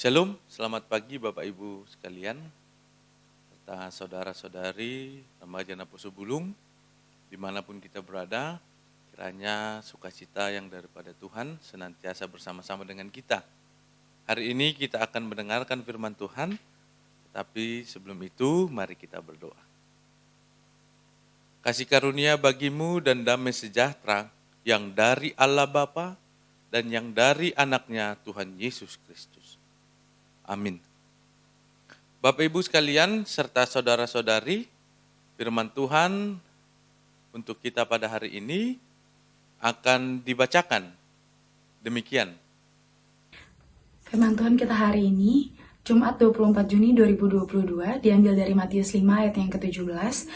Shalom, selamat pagi Bapak Ibu sekalian, serta saudara-saudari remaja Naposo Bulung, dimanapun kita berada, kiranya sukacita yang daripada Tuhan senantiasa bersama-sama dengan kita. Hari ini kita akan mendengarkan firman Tuhan, tetapi sebelum itu mari kita berdoa. Kasih karunia bagimu dan damai sejahtera yang dari Allah Bapa dan yang dari anaknya Tuhan Yesus Kristus. Amin. Bapak Ibu sekalian serta saudara-saudari, firman Tuhan untuk kita pada hari ini akan dibacakan. Demikian. Firman Tuhan kita hari ini, Jumat 24 Juni 2022, diambil dari Matius 5 ayat yang ke-17.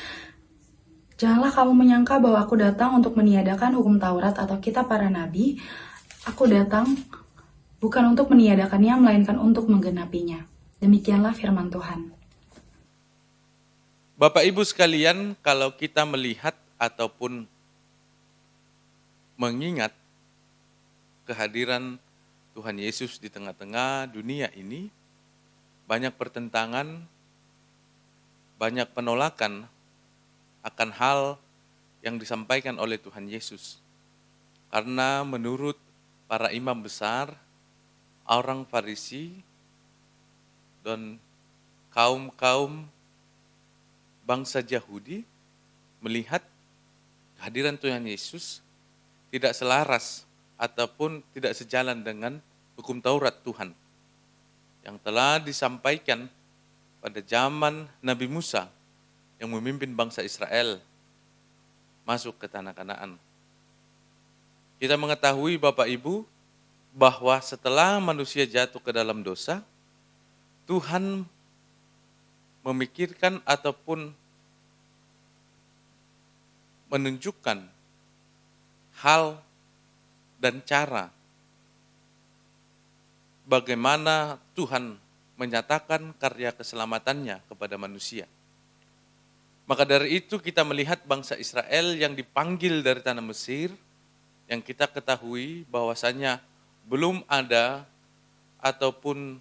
Janganlah kamu menyangka bahwa aku datang untuk meniadakan hukum Taurat atau kitab para nabi. Aku datang bukan untuk meniadakannya, melainkan untuk menggenapinya. Demikianlah firman Tuhan. Bapak Ibu sekalian, kalau kita melihat ataupun mengingat kehadiran Tuhan Yesus di tengah-tengah dunia ini, banyak pertentangan, banyak penolakan akan hal yang disampaikan oleh Tuhan Yesus. Karena menurut para imam besar, orang Farisi, dan kaum bangsa Yahudi melihat kehadiran Tuhan Yesus tidak selaras ataupun tidak sejalan dengan hukum Taurat Tuhan yang telah disampaikan pada zaman Nabi Musa yang memimpin bangsa Israel masuk ke tanah Kanaan. Kita mengetahui Bapak Ibu bahwa setelah manusia jatuh ke dalam dosa, Tuhan memikirkan ataupun menunjukkan hal dan cara bagaimana Tuhan menyatakan karya keselamatannya kepada manusia. Maka dari itu kita melihat bangsa Israel yang dipanggil dari tanah Mesir, yang kita ketahui bahwasanya belum ada ataupun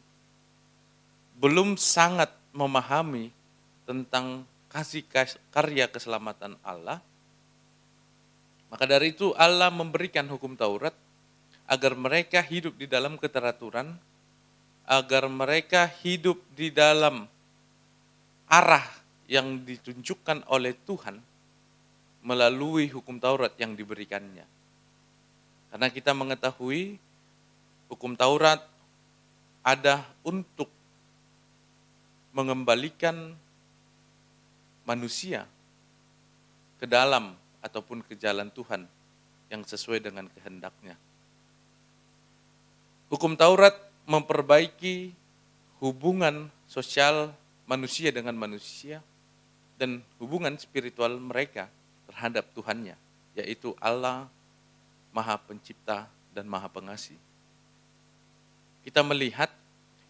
belum sangat memahami tentang kasih karya keselamatan Allah. Maka dari itu Allah memberikan hukum Taurat agar mereka hidup di dalam keteraturan, agar mereka hidup di dalam arah yang ditunjukkan oleh Tuhan melalui hukum Taurat yang diberikannya. Karena kita mengetahui hukum Taurat ada untuk mengembalikan manusia ke dalam ataupun ke jalan Tuhan yang sesuai dengan kehendaknya. Hukum Taurat memperbaiki hubungan sosial manusia dengan manusia dan hubungan spiritual mereka terhadap Tuhannya, yaitu Allah Maha Pencipta dan Maha Pengasih. Kita melihat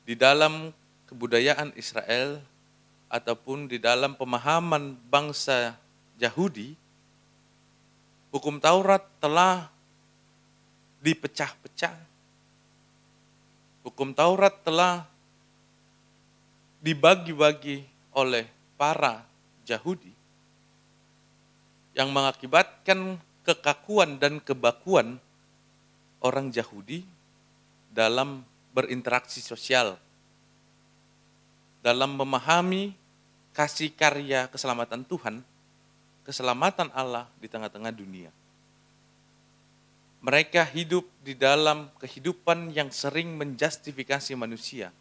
di dalam kebudayaan Israel ataupun di dalam pemahaman bangsa Yahudi, hukum Taurat telah dipecah-pecah. Hukum Taurat telah dibagi-bagi oleh para Yahudi yang mengakibatkan kekakuan dan kebakuan orang Yahudi dalam berinteraksi sosial, dalam memahami kasih karya keselamatan Tuhan, keselamatan Allah di tengah-tengah dunia. Mereka hidup di dalam kehidupan yang sering menjustifikasi manusia,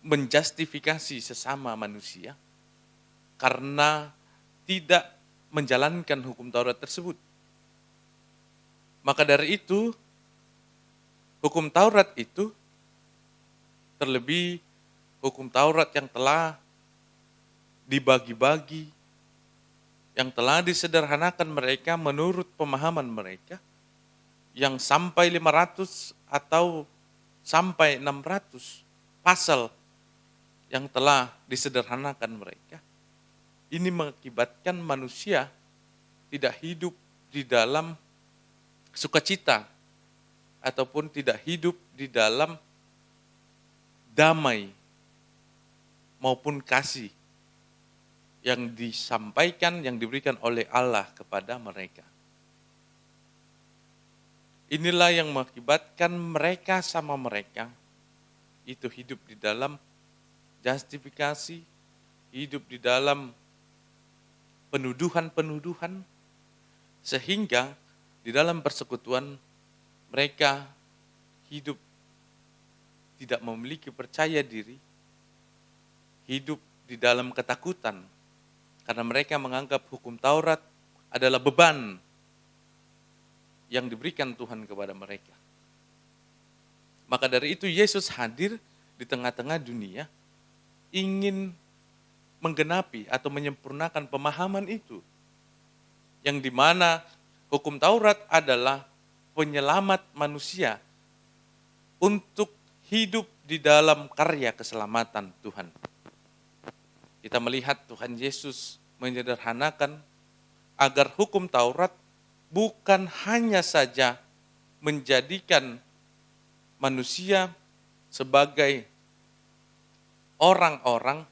menjustifikasi sesama manusia, karena tidak menjalankan hukum Taurat tersebut. Maka dari itu, hukum Taurat itu, terlebih hukum Taurat yang telah dibagi-bagi, yang telah disederhanakan mereka menurut pemahaman mereka, yang sampai 500 atau sampai 600 pasal yang telah disederhanakan mereka. Ini mengakibatkan manusia tidak hidup di dalam sukacita ataupun tidak hidup di dalam damai maupun kasih yang disampaikan, yang diberikan oleh Allah kepada mereka. Inilah yang mengakibatkan mereka sama mereka itu hidup di dalam justifikasi, hidup di dalam penuduhan-penuduhan, sehingga di dalam persekutuan mereka hidup tidak memiliki percaya diri, hidup di dalam ketakutan, karena mereka menganggap hukum Taurat adalah beban yang diberikan Tuhan kepada mereka. Maka dari itu Yesus hadir di tengah-tengah dunia, ingin menggenapi atau menyempurnakan pemahaman itu. Yang dimana hukum Taurat adalah penyelamat manusia untuk hidup di dalam karya keselamatan Tuhan. Kita melihat Tuhan Yesus menyederhanakan agar hukum Taurat bukan hanya saja menjadikan manusia sebagai orang-orang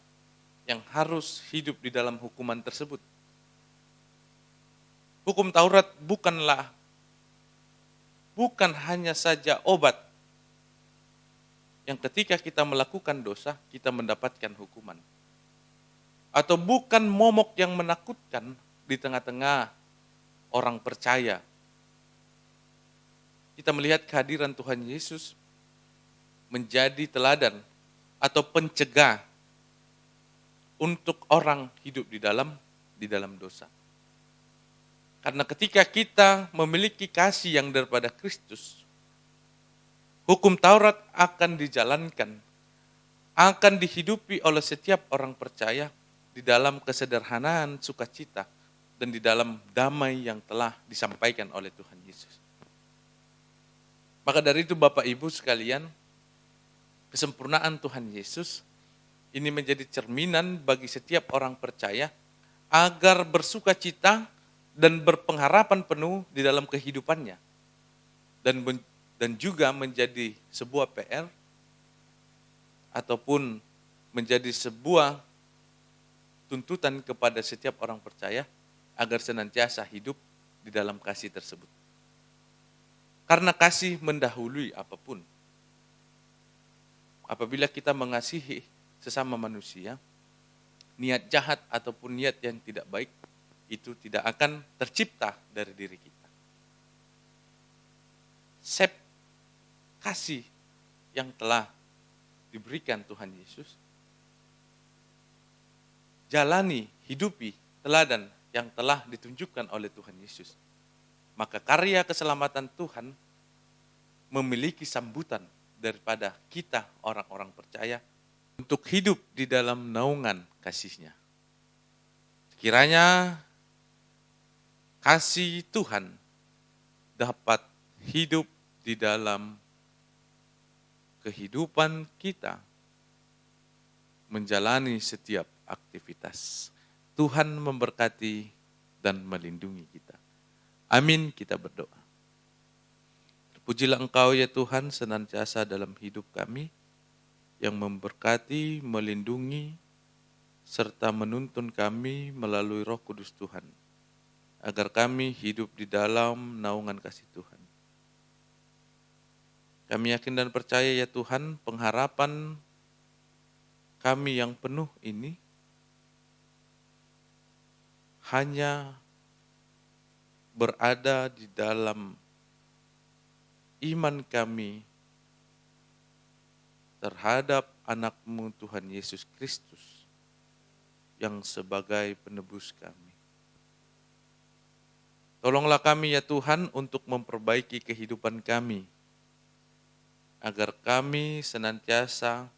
yang harus hidup di dalam hukuman tersebut. Hukum Taurat bukan hanya saja obat yang ketika kita melakukan dosa, kita mendapatkan hukuman. Atau bukan momok yang menakutkan di tengah-tengah orang percaya. Kita melihat kehadiran Tuhan Yesus menjadi teladan atau pencegah untuk orang hidup di dalam dosa. Karena ketika kita memiliki kasih yang daripada Kristus, hukum Taurat akan dijalankan, akan dihidupi oleh setiap orang percaya di dalam kesederhanaan, sukacita, dan di dalam damai yang telah disampaikan oleh Tuhan Yesus. Maka dari itu Bapak Ibu sekalian, kesempurnaan Tuhan Yesus ini menjadi cerminan bagi setiap orang percaya agar bersukacita dan berpengharapan penuh di dalam kehidupannya. Dan juga menjadi sebuah PR ataupun menjadi sebuah tuntutan kepada setiap orang percaya agar senantiasa hidup di dalam kasih tersebut. Karena kasih mendahului apapun. Apabila kita mengasihi sesama manusia, niat jahat ataupun niat yang tidak baik itu tidak akan tercipta dari diri kita. Sep kasih yang telah diberikan Tuhan Yesus, jalani, hidupi teladan yang telah ditunjukkan oleh Tuhan Yesus. Maka karya keselamatan Tuhan memiliki sambutan daripada kita orang-orang percaya untuk hidup di dalam naungan kasih-Nya. Kiranya kasih Tuhan dapat hidup di dalam kehidupan kita menjalani setiap aktivitas. Tuhan memberkati dan melindungi kita. Amin, kita berdoa. Terpujilah Engkau ya Tuhan senantiasa dalam hidup kami, yang memberkati, melindungi, serta menuntun kami melalui Roh Kudus Tuhan, agar kami hidup di dalam naungan kasih Tuhan. Kami yakin dan percaya ya Tuhan, pengharapan kami yang penuh ini hanya berada di dalam iman kami terhadap anak-Mu Tuhan Yesus Kristus yang sebagai penebus kami. Tolonglah kami ya Tuhan untuk memperbaiki kehidupan kami, agar kami senantiasa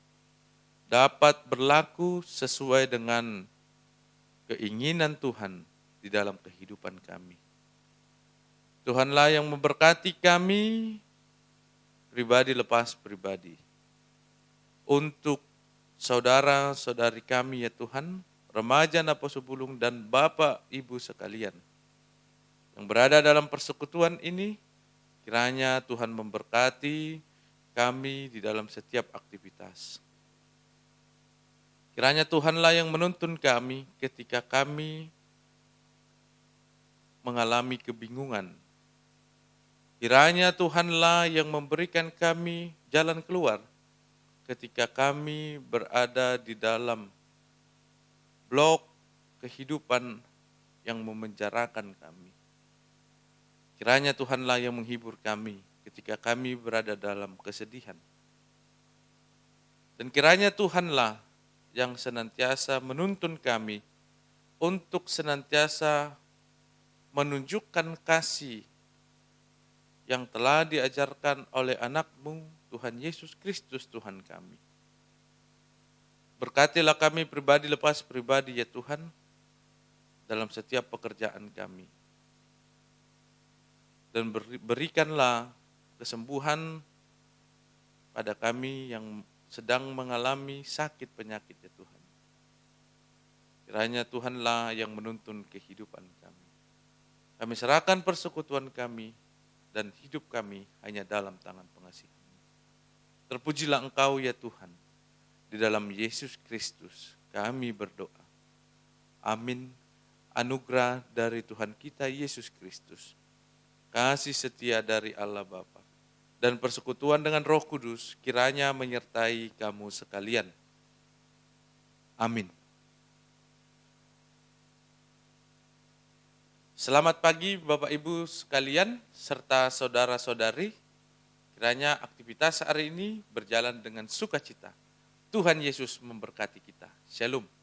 dapat berlaku sesuai dengan keinginan Tuhan di dalam kehidupan kami. Tuhanlah yang memberkati kami, pribadi lepas pribadi. Untuk saudara-saudari kami ya Tuhan, remaja Naposubulung dan Bapak Ibu sekalian yang berada dalam persekutuan ini, kiranya Tuhan memberkati kami di dalam setiap aktivitas. Kiranya Tuhanlah yang menuntun kami ketika kami mengalami kebingungan. Kiranya Tuhanlah yang memberikan kami jalan keluar ketika kami berada di dalam blok kehidupan yang memenjarakan kami. Kiranya Tuhanlah yang menghibur kami ketika kami berada dalam kesedihan. Dan kiranya Tuhanlah yang senantiasa menuntun kami untuk senantiasa menunjukkan kasih yang telah diajarkan oleh anak-Mu, Tuhan Yesus Kristus Tuhan kami. Berkatilah kami pribadi lepas pribadi ya Tuhan, dalam setiap pekerjaan kami. Dan berikanlah kesembuhan pada kami yang sedang mengalami sakit penyakit ya Tuhan. Kiranya Tuhanlah yang menuntun kehidupan kami. Kami serahkan persekutuan kami dan hidup kami hanya dalam tangan pengasihan. Terpujilah Engkau ya Tuhan. Di dalam Yesus Kristus kami berdoa. Amin. Anugerah dari Tuhan kita Yesus Kristus, kasih setia dari Allah Bapa, dan persekutuan dengan Roh Kudus kiranya menyertai kamu sekalian. Amin. Selamat pagi Bapak Ibu sekalian serta saudara-saudari. Kiranya aktivitas hari ini berjalan dengan sukacita. Tuhan Yesus memberkati kita. Shalom.